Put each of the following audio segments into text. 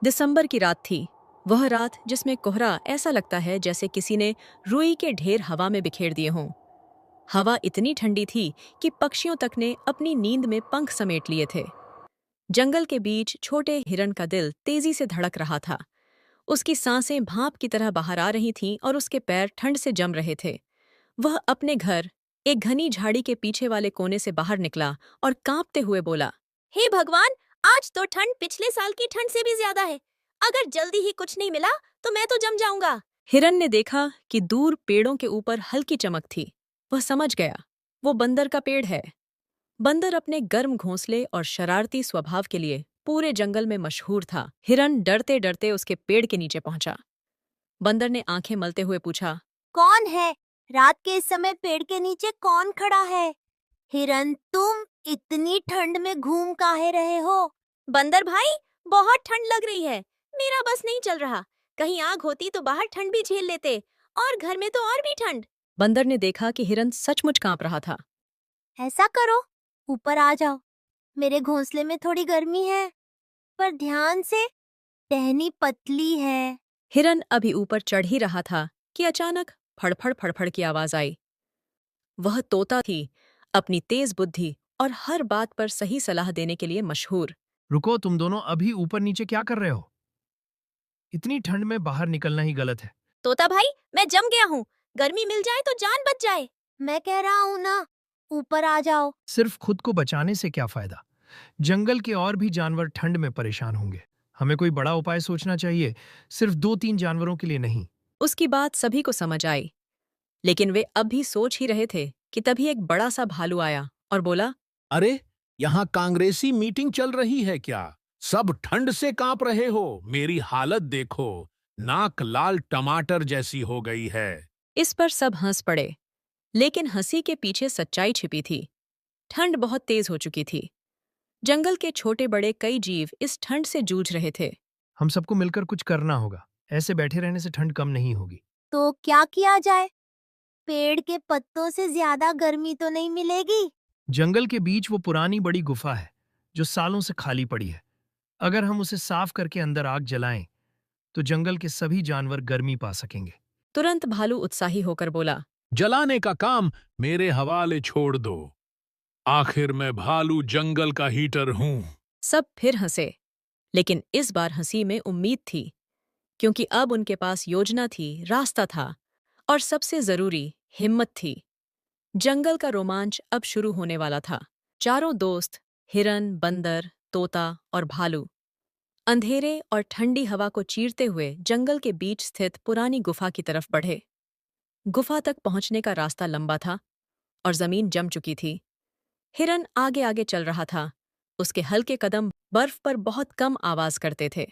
दिसंबर की रात थी। वह रात जिसमें कोहरा ऐसा लगता है जैसे किसी ने रुई के ढेर हवा में बिखेर दिए हों। हवा इतनी ठंडी थी कि पक्षियों तक ने अपनी नींद में पंख समेट लिए थे। जंगल के बीच छोटे हिरन का दिल तेजी से धड़क रहा था। उसकी सांसें भाप की तरह बाहर आ रही थीं और उसके पैर ठंड से जम रहे थे। वह अपने घर एक घनी झाड़ी के पीछे वाले कोने से बाहर निकला और कांपते हुए बोला, हे भगवान, आज तो ठंड पिछले साल की ठंड से भी ज्यादा है। अगर जल्दी ही कुछ नहीं मिला तो मैं तो जम जाऊंगा। हिरन ने देखा कि दूर पेड़ों के ऊपर हल्की चमक थी। वह समझ गया, वो बंदर का पेड़ है। बंदर अपने गर्म घोंसले और शरारती स्वभाव के लिए पूरे जंगल में मशहूर था। हिरन डरते डरते उसके पेड़ के नीचे पहुंचा। बंदर ने आंखें मलते हुए पूछा, कौन है? रात के इस समय पेड़ के नीचे कौन खड़ा है? हिरन, तुम इतनी ठंड में घूम काहे रहे हो? बंदर भाई, बहुत ठंड लग रही है। मेरा बस नहीं चल रहा। कहीं आग होती तो बाहर ठंड भी झेल लेते, और घर में तो और भी ठंड। बंदर ने देखा कि हिरन सचमुच कांप रहा था। ऐसा करो, ऊपर आ जाओ। मेरे घोंसले में थोड़ी गर्मी है, पर ध्यान से, टहनी पतली है। हिरन अभी ऊपर चढ़ ही रहा था कि अचानक फड़फड़ फड़फड़ की आवाज आई। वह तोता थी, अपनी तेज बुद्धि और हर बात पर सही सलाह देने के लिए मशहूर। रुको, तुम दोनों अभी ऊपर नीचे क्या कर रहे हो? इतनी ठंड में बाहर निकलना ही गलत है। तोता भाई, मैं जम गया हूँ। गर्मी मिल जाए तो जान बच जाए। मैं कह रहा हूँ ना, ऊपर आ जाओ। सिर्फ खुद को बचाने से क्या फायदा? जंगल के और भी जानवर ठंड में परेशान होंगे। हमें कोई बड़ा उपाय सोचना चाहिए, सिर्फ 2-3 जानवरों के लिए नहीं। उसकी बात सभी को समझ आई, लेकिन वे अब भी सोच ही रहे थे कि तभी एक बड़ा सा भालू आया और बोला, अरे, यहाँ कांग्रेसी मीटिंग चल रही है क्या? सब ठंड से कांप रहे हो। मेरी हालत देखो, नाक लाल टमाटर जैसी हो गई है। इस पर सब हंस पड़े, लेकिन हंसी के पीछे सच्चाई छिपी थी। ठंड बहुत तेज हो चुकी थी। जंगल के छोटे बड़े कई जीव इस ठंड से जूझ रहे थे। हम सबको मिलकर कुछ करना होगा। ऐसे बैठे रहने से ठंड कम नहीं होगी। तो क्या किया जाए? पेड़ के पत्तों से ज्यादा गर्मी तो नहीं मिलेगी। जंगल के बीच वो पुरानी बड़ी गुफा है, जो सालों से खाली पड़ी है। अगर हम उसे साफ करके अंदर आग जलाएं, तो जंगल के सभी जानवर गर्मी पा सकेंगे। तुरंत भालू उत्साही होकर बोला, जलाने का काम मेरे हवाले छोड़ दो। आखिर मैं भालू जंगल का हीटर हूँ। सब फिर हंसे, लेकिन इस बार हंसी में उम्मीद थी, क्योंकि अब उनके पास योजना थी, रास्ता था, और सबसे जरूरी हिम्मत थी। जंगल का रोमांच अब शुरू होने वाला था। चारों दोस्त, हिरन, बंदर, तोता और भालू, अंधेरे और ठंडी हवा को चीरते हुए जंगल के बीच स्थित पुरानी गुफा की तरफ बढ़े। गुफा तक पहुंचने का रास्ता लंबा था और जमीन जम चुकी थी। हिरन आगे आगे चल रहा था। उसके हल्के कदम बर्फ पर बहुत कम आवाज करते थे।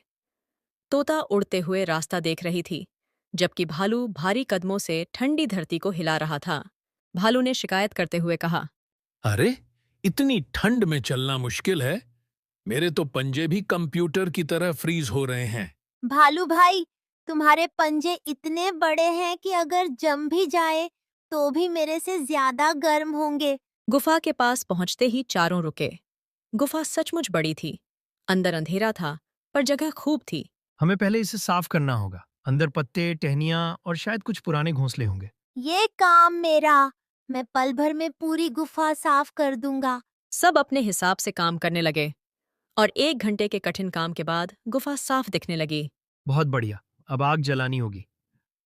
तोता उड़ते हुए रास्ता देख रही थी, जबकि भालू भारी कदमों से ठंडी धरती को हिला रहा था। भालू ने शिकायत करते हुए कहा, अरे, इतनी ठंड में चलना मुश्किल है। मेरे तो पंजे भी कंप्यूटर की तरह फ्रीज हो रहे हैं। भालू भाई, तुम्हारे पंजे इतने बड़े हैं कि अगर जम भी जाए तो भी मेरे से ज्यादा गर्म होंगे। गुफा के पास पहुंचते ही चारों रुके। गुफा सचमुच बड़ी थी। अंदर अंधेरा था, पर जगह खूब थी। हमें पहले इसे साफ करना होगा। अंदर पत्ते, टहनियां और शायद कुछ पुराने घोंसले होंगे। ये काम मेरा। मैं पल भर में पूरी गुफा साफ कर दूंगा। सब अपने हिसाब से काम करने लगे, और 1 घंटे के कठिन काम के बाद गुफा साफ दिखने लगी। बहुत बढ़िया, अब आग जलानी होगी।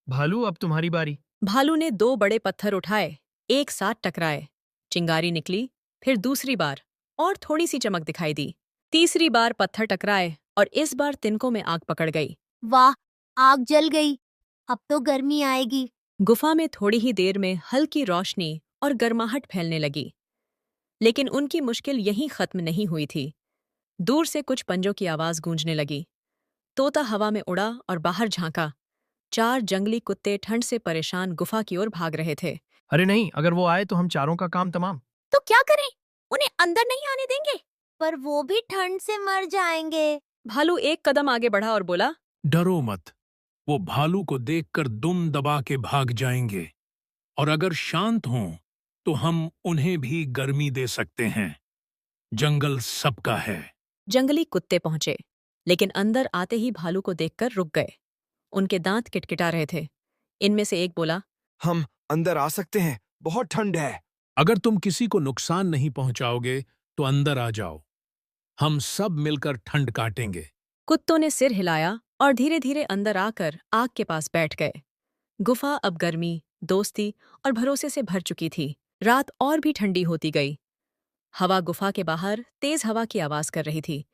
भालू, अब तुम्हारी बारी। भालू ने 2 बड़े पत्थर उठाए, एक साथ टकराए। चिंगारी निकली, फिर दूसरी बार, और थोड़ी सी चमक दिखाई दी। तीसरी बार पत्थर टकराए और इस बार तिनकों में आग पकड़ गई। वाह, आग जल गई। अब तो गर्मी आएगी। गुफा में थोड़ी ही देर में हल्की रोशनी और गर्माहट फैलने लगी। लेकिन उनकी मुश्किल यहीं खत्म नहीं हुई थी। दूर से कुछ पंजों की आवाज गूंजने लगी। तोता हवा में उड़ा और बाहर झांका। 4 जंगली कुत्ते ठंड से परेशान गुफा की ओर भाग रहे थे। अरे नहीं, अगर वो आए तो हम चारों का काम तमाम। तो क्या करें? उन्हें अंदर नहीं आने देंगे? पर वो भी ठंड से मर जाएंगे। भालू एक कदम आगे बढ़ा और बोला, डरो मत। वो भालू को देखकर दुम दबा के भाग जाएंगे, और अगर शांत हों तो हम उन्हें भी गर्मी दे सकते हैं। जंगल सबका है। जंगली कुत्ते पहुंचे। लेकिन अंदर आते ही भालू को देखकर रुक गए। उनके दांत किटकिटा रहे थे। इनमें से एक बोला, हम अंदर आ सकते हैं, बहुत ठंड है। अगर तुम किसी को नुकसान नहीं पहुंचाओगे तो अंदर आ जाओ, हम सब मिलकर ठंड काटेंगे। कुत्तों ने सिर हिलाया और धीरे धीरे अंदर आकर आग के पास बैठ गए। गुफा अब गर्मी, दोस्ती और भरोसे से भर चुकी थी। रात और भी ठंडी होती गई। हवा गुफा के बाहर तेज हवा की आवाज कर रही थी,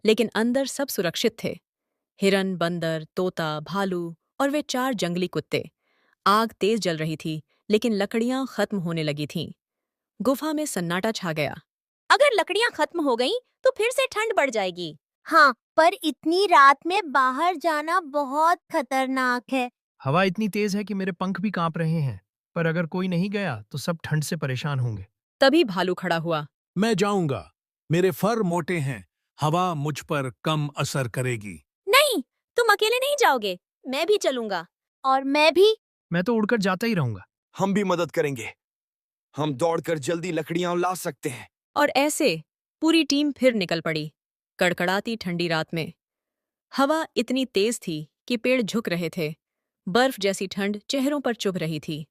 लेकिन अंदर सब सुरक्षित थे। हिरन, बंदर, तोता, भालू और वे 4 जंगली कुत्ते। आग तेज जल रही थी, लेकिन लकड़ियां खत्म होने लगी थीं। गुफा में सन्नाटा छा गया। अगर लकड़ियां खत्म हो गईं, तो फिर से ठंड बढ़ जाएगी। हाँ, पर इतनी रात में बाहर जाना बहुत खतरनाक है। हवा इतनी तेज है कि मेरे पंख भी कांप रहे हैं, पर अगर कोई नहीं गया तो सब ठंड से परेशान होंगे। तभी भालू खड़ा हुआ। मैं जाऊंगा, मेरे फर मोटे हैं, हवा मुझ पर कम असर करेगी। नहीं, तुम अकेले नहीं जाओगे, मैं भी चलूंगा। और मैं भी। मैं तो उड़कर जाता ही रहूंगा। हम भी मदद करेंगे, हम दौड़कर जल्दी लकड़ियां ला सकते हैं। और ऐसे पूरी टीम फिर निकल पड़ी, कड़कड़ाती ठंडी रात में। हवा इतनी तेज थी कि पेड़ झुक रहे थे। बर्फ जैसी ठंड चेहरों पर चुभ रही थी,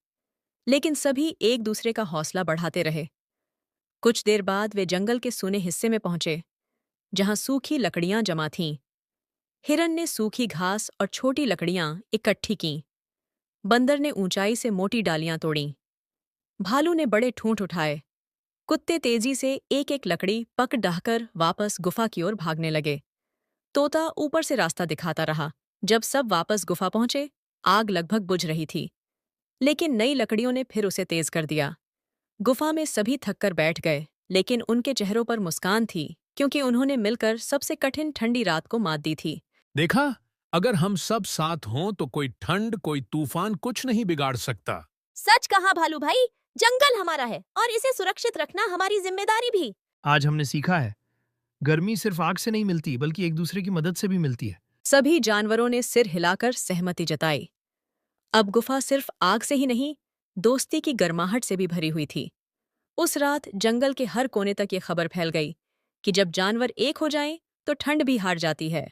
लेकिन सभी एक दूसरे का हौसला बढ़ाते रहे। कुछ देर बाद वे जंगल के सूने हिस्से में पहुंचे, जहां सूखी लकड़ियां जमा थीं। हिरन ने सूखी घास और छोटी लकड़ियां इकट्ठी कीं। बंदर ने ऊंचाई से मोटी डालियां तोड़ीं। भालू ने बड़े ठूंठ उठाए। कुत्ते तेजी से एक-एक लकड़ी पक डाहकर वापस गुफा की ओर भागने लगे। तोता ऊपर से रास्ता दिखाता रहा। जब सब वापस गुफा पहुंचे, आग लगभग बुझ रही थी, लेकिन नई लकड़ियों ने फिर उसे तेज कर दिया। गुफा में सभी थककर बैठ गए, लेकिन उनके चेहरों पर मुस्कान थी, क्योंकि उन्होंने मिलकर सबसे कठिन ठंडी रात को मात दी थी। देखा, अगर हम सब साथ हों तो कोई ठंड, कोई तूफान कुछ नहीं बिगाड़ सकता। सच कहा भालू भाई, जंगल हमारा है और इसे सुरक्षित रखना हमारी जिम्मेदारी भी। आज हमने सीखा है, गर्मी सिर्फ आग से नहीं मिलती, बल्कि एक दूसरे की मदद से भी मिलती है। सभी जानवरों ने सिर हिलाकर सहमति जताई। अब गुफा सिर्फ आग से ही नहीं, दोस्ती की गर्माहट से भी भरी हुई थी। उस रात जंगल के हर कोने तक ये खबर फैल गई कि जब जानवर एक हो जाएं, तो ठंड भी हार जाती है।